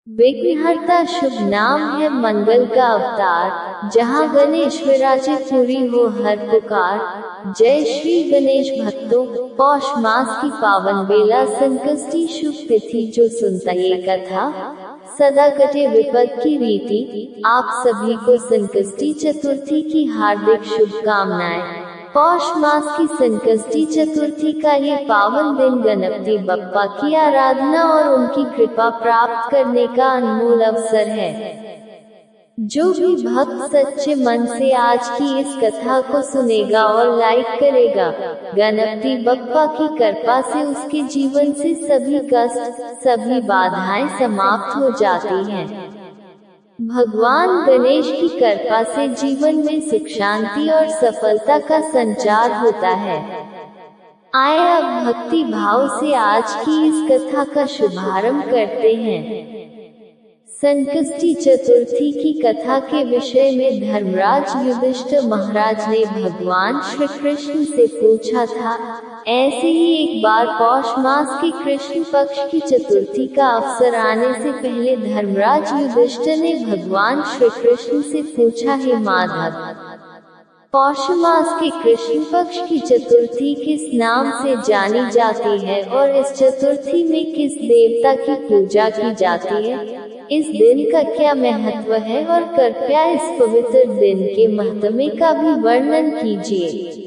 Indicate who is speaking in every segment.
Speaker 1: विघ्नहर्ता शुभ नाम है मंगल का अवतार, जहाँ गणेश विराजे पूरी हो हर पुकार। जय श्री गणेश भक्तों, पौष मास की पावन बेला संकष्टी शुभ तिथि जो सुनता ये कथा, सदा कटे विपद की रीति। आप सभी को संकष्टी चतुर्थी की हार्दिक शुभकामनाएं। पौष मास की संकष्टी चतुर्थी का ये पावन दिन गणपति बप्पा की आराधना और उनकी कृपा प्राप्त करने का अनमोल अवसर है। जो भी भक्त सच्चे मन से आज की इस कथा को सुनेगा और लाइक करेगा, गणपति बप्पा की कृपा से उसके जीवन से सभी कष्ट, सभी बाधाएं समाप्त हो जाती हैं। भगवान गणेश की कृपा से जीवन में सुख शांति और सफलता का संचार होता है। आइए अब भक्ति भाव से आज की इस कथा का शुभारंभ करते हैं। संकष्टी चतुर्थी की कथा के विषय में धर्मराज युधिष्ठिर महाराज ने भगवान श्री कृष्ण से पूछा था। ऐसे ही एक बार पौष मास के कृष्ण पक्ष की चतुर्थी का अवसर आने से पहले धर्मराज युधिष्ठिर ने भगवान श्री कृष्ण से पूछा, हे माधव, पौष मास के कृष्ण पक्ष की चतुर्थी किस नाम से जानी जाती है और इस चतुर्थी में किस देवता की पूजा की जाती है? इस दिन का क्या महत्व है और कृपया इस पवित्र दिन के महत्व का भी वर्णन कीजिए।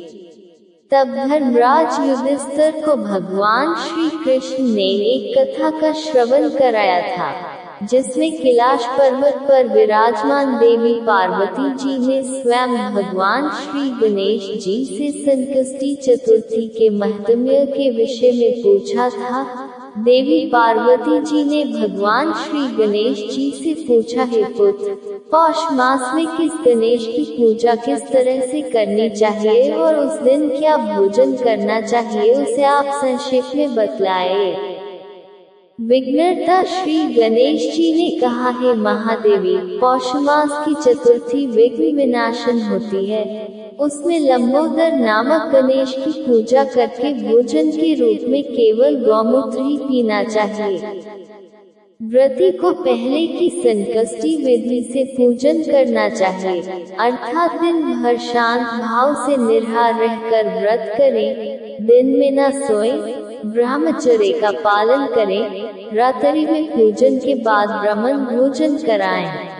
Speaker 1: तब धर्मराज युधिष्ठिर को भगवान श्री कृष्ण ने एक कथा का श्रवण कराया था, जिसमें कैलाश पर्वत पर विराजमान देवी पार्वती जी ने स्वयं भगवान श्री गणेश जी से संकष्टी चतुर्थी के महत्म्य के विषय में पूछा था। देवी पार्वती जी ने भगवान श्री गणेश जी से पूछा, हे पुत्र, पौष मास में किस गणेश की पूजा किस तरह से करनी चाहिए और उस दिन क्या भोजन करना चाहिए, उसे आप संक्षेप में बतलाएं। विघ्नहर्ता श्री गणेश जी ने कहा, हे महादेवी, पौष मास की चतुर्थी विघ्न विनाशन होती है। उसमें लंबोदर नामक गणेश की पूजा करके भोजन के रूप में केवल गौमूत्र ही पीना चाहिए। व्रती को पहले की संकष्टी विधि से पूजन करना चाहिए, अर्थात दिन भर शांत भाव से निराहार रहकर व्रत करें, दिन में न सोएं, ब्रह्मचर्य का पालन करें, रात्रि में पूजन के बाद ब्राह्मण भोजन कराएं।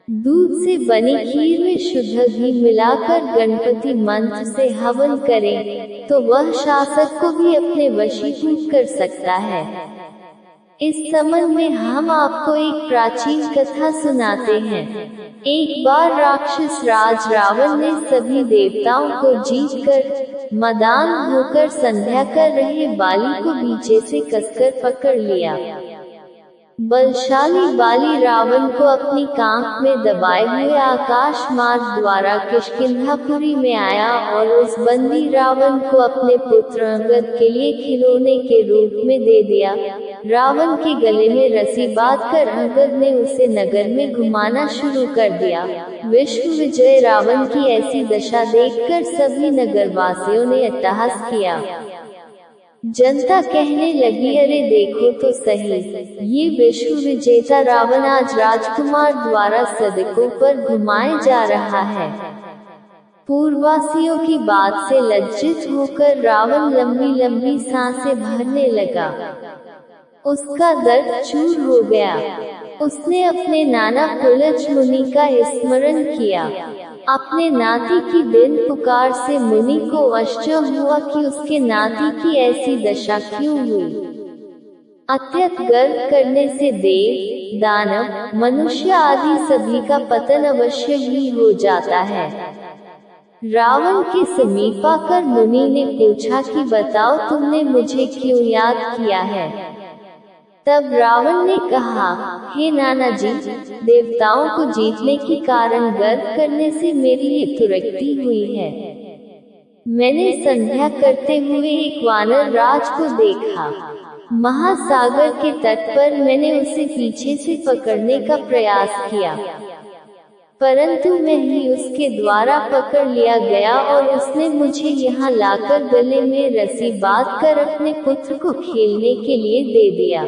Speaker 1: दूध से बनी खीर में शुद्ध घी मिलाकर गणपति मंत्र से हवन करें, तो वह शासक को भी अपने वशीभूत कर सकता है। इस संबंध में हम आपको एक प्राचीन कथा सुनाते हैं। एक बार राक्षस राज रावण ने सभी देवताओं को जीतकर मदान होकर संध्या कर रहे बाली को पीछे से कसकर पकड़ लिया। बलशाली बाली रावण को अपनी कांख में दबाए हुए आकाश मार्ग द्वारा किष्किंधापुरी में आया और उस बंदी रावण को अपने पुत्र अंगद के लिए खिलौने के रूप में दे दिया। रावण के गले में रस्सी बांधकर अंगद ने उसे नगर में घुमाना शुरू कर दिया। विश्व विजय रावण की ऐसी दशा देखकर सभी नगरवासियों ने अट्टहास किया। जनता कहने लगी, अरे देखो तो सही, ये विश्व विजेता रावण आज राजकुमार द्वारा सदकों पर घुमाए जा रहा है। पूर्ववासियों की बात से लज्जित होकर रावण लंबी लंबी सांसें भरने लगा। उसका दर्द चूर हो गया। उसने अपने नाना पुलच मुनि का स्मरण किया। अपने नाती की दिन पुकार से मुनि को आश्चर्य हुआ कि उसके नाती की ऐसी दशा क्यों हुई। अत्यंत गर्व करने से देव, दानव, मनुष्य आदि सभी का पतन अवश्य ही हो जाता है। रावण के समीप आकर मुनि ने पूछा कि बताओ, तुमने मुझे क्यों याद किया है? तब रावण ने कहा, हे नाना जी, देवताओं को जीतने के कारण गर्व करने से मेरी हितुरक्ति हुई है। मैंने संध्या करते हुए एक वानर राज को देखा। महासागर के तट पर मैंने उसे पीछे से पकड़ने का प्रयास किया, परंतु मैं ही उसके द्वारा पकड़ लिया गया और उसने मुझे यहाँ लाकर गले में रस्सी बांधकर अपने पुत्र को खेलने के लिए दे दिया।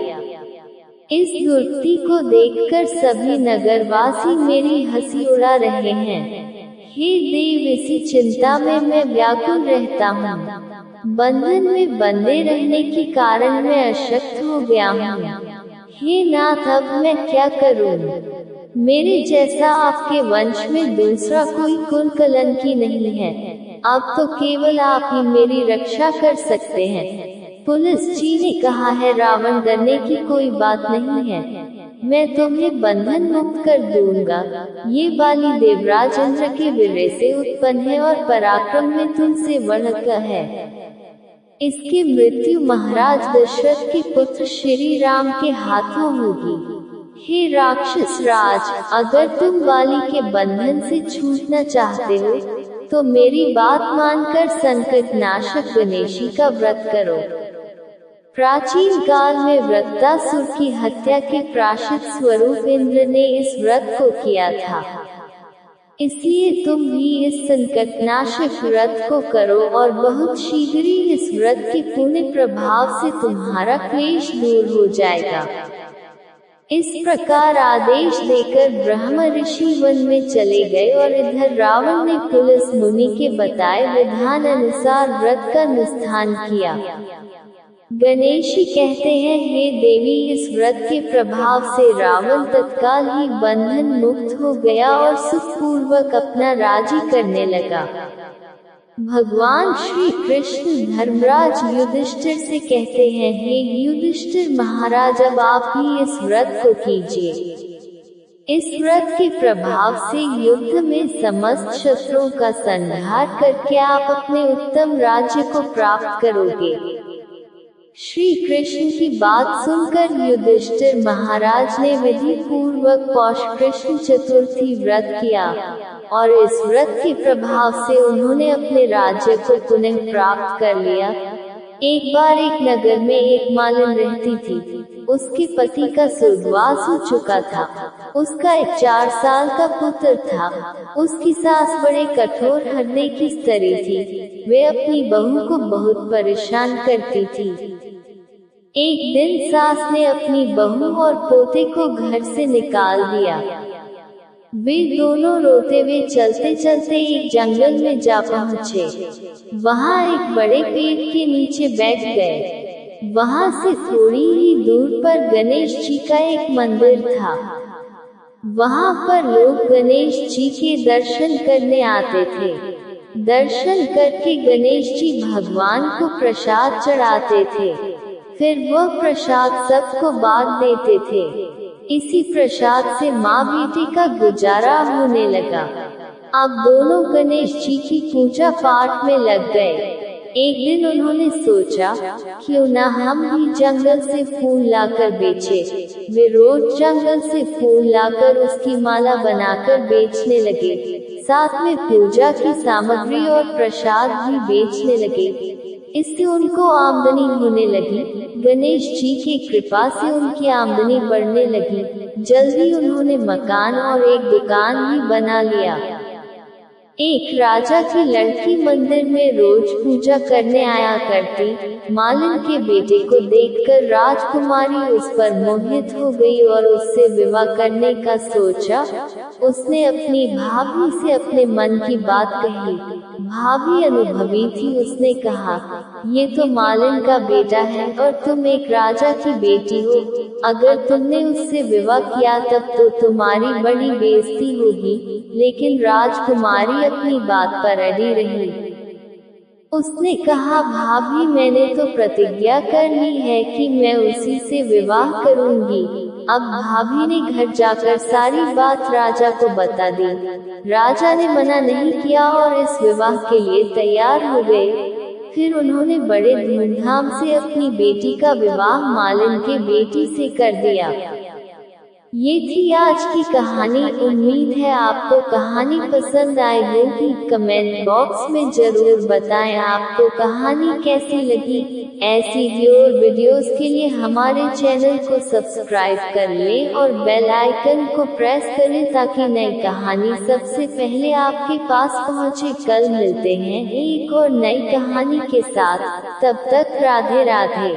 Speaker 1: इस दुर्गति को देखकर सभी नगरवासी मेरी हंसी उड़ा रहे हैं। हे देव, इसी चिंता में मैं व्याकुल रहता हूँ। बंधन में बंधे रहने के कारण मैं अशक्त हो गया हूँ। हे नाथ, अब मैं क्या करूँ? मेरे जैसा आपके वंश में दूसरा कोई कुल कलंकी नहीं है। अब तो केवल आप ही मेरी रक्षा कर सकते हैं। पुलिस जी ने कहा है, रावण, डरने की कोई बात नहीं है, मैं तुम्हें बंधन मुक्त कर दूंगा। ये बाली देवराज इंद्र के वीर्य से उत्पन्न है और पराक्रम में तुमसे बढ़कर है। इसकी मृत्यु महाराज दशरथ के पुत्र श्री राम के हाथों होगी। हे राक्षस राज, अगर तुम बाली के बंधन से छूटना चाहते हो तो मेरी बात मानकर संकट नाशक गणेशी का व्रत करो। प्राचीन काल में वृत्तासुर की हत्या के प्रायश्चित स्वरूप इंद्र ने इस व्रत को किया था। इसलिए तुम भी इस संकटनाशक व्रत को करो और बहुत शीघ्र ही इस व्रत के पुण्य प्रभाव से तुम्हारा क्लेश दूर हो जाएगा। इस प्रकार आदेश देकर ब्रह्म ऋषि वन में चले गए और इधर रावण ने पुलिस मुनि के बताए विधान अनुसार व्रत का अनुष्ठान किया। गणेशी कहते हैं, हे देवी, इस व्रत के प्रभाव से रावण तत्काल ही बंधन मुक्त हो गया और सुखपूर्वक अपना राज्य करने लगा। भगवान श्री कृष्ण धर्मराज युधिष्ठिर से कहते हैं, हे युधिष्ठिर महाराज, अब आप ही इस व्रत को कीजिए। इस व्रत के प्रभाव से युद्ध में समस्त शत्रुओं का संहार करके आप अपने उत्तम राज्य को प्राप्त करोगे। श्री कृष्ण की बात सुनकर युधिष्ठिर महाराज ने विधि पूर्वक पौष कृष्ण चतुर्थी व्रत किया और इस व्रत के प्रभाव से उन्होंने अपने राज्य को पुनः प्राप्त कर लिया। एक बार एक नगर में एक मालन रहती थी। उसके पति का स्वर्गवास हो चुका था। उसका एक 4 साल का पुत्र था। उसकी सास बड़े कठोर हृदय की स्त्री थी। वे अपनी बहू को बहुत परेशान करती थी। एक दिन सास ने अपनी बहू और पोते को घर से निकाल दिया। वे दोनों रोते हुए चलते चलते एक जंगल में जा पहुँचे। वहाँ एक बड़े पेड़ के नीचे बैठ गए। वहाँ से थोड़ी ही दूर पर गणेश जी का एक मंदिर था। वहाँ पर लोग गणेश जी के दर्शन करने आते थे। दर्शन करके गणेश जी भगवान को प्रसाद चढ़ाते थे। फिर वह प्रसाद सबको बांट देते थे। इसी प्रसाद से माँ बेटी का गुजारा होने लगा। अब दोनों गणेश जी की पूजा पाठ में लग गए। एक दिन उन्होंने सोचा, क्यों न हम भी जंगल से फूल लाकर बेचे। वे रोज जंगल से फूल लाकर उसकी माला बनाकर बेचने लगे। साथ में पूजा की सामग्री और प्रसाद भी बेचने लगे। इससे उनको आमदनी होने लगी। गणेश जी की कृपा से उनकी आमदनी बढ़ने लगी। जल्दी उन्होंने मकान और एक दुकान भी बना लिया। एक राजा की लड़की मंदिर में रोज पूजा करने आया करती। मालन के बेटे को देखकर राजकुमारी उस पर मोहित हो गई और उससे विवाह करने का सोचा। उसने अपनी भाभी से अपने मन की बात कही। भाभी अनुभवी थी। उसने कहा, ये तो मालन का बेटा है और तुम एक राजा की बेटी हो। अगर तुमने उससे विवाह किया तब तो तुम्हारी बड़ी बेइज्जती होगी। लेकिन राजकुमारी अपनी बात पर अड़ी रही। उसने कहा, भाभी, मैंने तो प्रतिज्ञा कर ली है कि मैं उसी से विवाह करूंगी। अब भाभी ने घर जाकर सारी बात राजा को बता दी। राजा ने मना नहीं किया और इस विवाह के लिए तैयार हो गए। फिर उन्होंने बड़े धूमधाम से अपनी बेटी का विवाह मालन के बेटी से कर दिया। ये थी आज की कहानी। उम्मीद है आपको कहानी पसंद आई होगी। कमेंट बॉक्स में जरूर बताएं आपको कहानी कैसी लगी। ऐसी ही और वीडियोस के लिए हमारे चैनल को सब्सक्राइब कर लें और बेल आइकन को प्रेस करें ताकि नई कहानी सबसे पहले आपके पास पहुंचे। कल मिलते हैं एक और नई कहानी के साथ। तब तक राधे राधे।